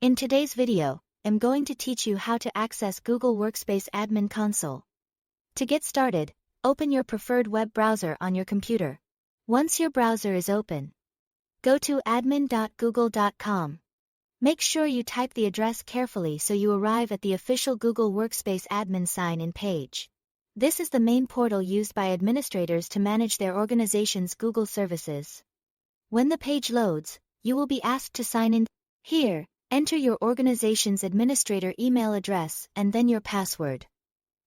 In today's video, I'm going to teach you how to access Google Workspace Admin Console. To get started, open your preferred web browser on your computer. Once your browser is open, go to admin.google.com. Make sure you type the address carefully so you arrive at the official Google Workspace Admin sign-in page. This is the main portal used by administrators to manage their organization's Google services. When the page loads, you will be asked to sign in. Here, enter your organization's administrator email address and then your password.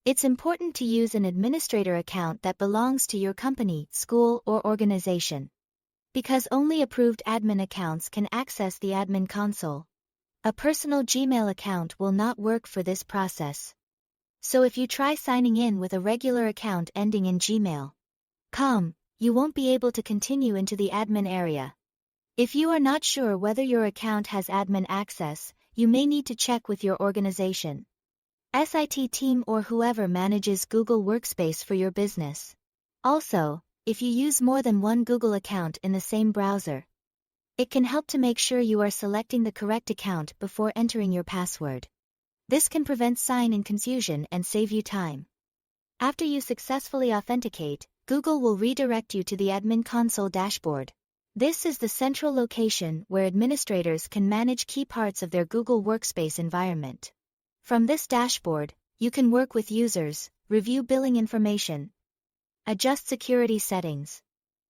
It's important to use an administrator account that belongs to your company, school, or organization, because only approved admin accounts can access the admin console. A personal Gmail account will not work for this process. So if you try signing in with a regular account ending in gmail.com, you won't be able to continue into the admin area. If you are not sure whether your account has admin access, you may need to check with your organization, SIT team, or whoever manages Google Workspace for your business. Also, if you use more than one Google account in the same browser, it can help to make sure you are selecting the correct account before entering your password. This can prevent sign-in confusion and save you time. After you successfully authenticate, Google will redirect you to the Admin Console dashboard. This is the central location where administrators can manage key parts of their Google Workspace environment. From this dashboard, you can work with users, review billing information, adjust security settings,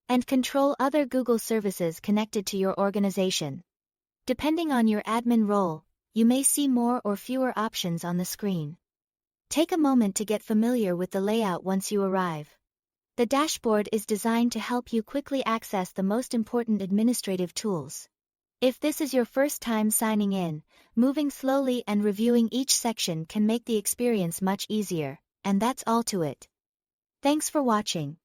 and control other Google services connected to your organization. Depending on your admin role, you may see more or fewer options on the screen. Take a moment to get familiar with the layout once you arrive. The dashboard is designed to help you quickly access the most important administrative tools. If this is your first time signing in, moving slowly and reviewing each section can make the experience much easier, and that's all to it. Thanks for watching.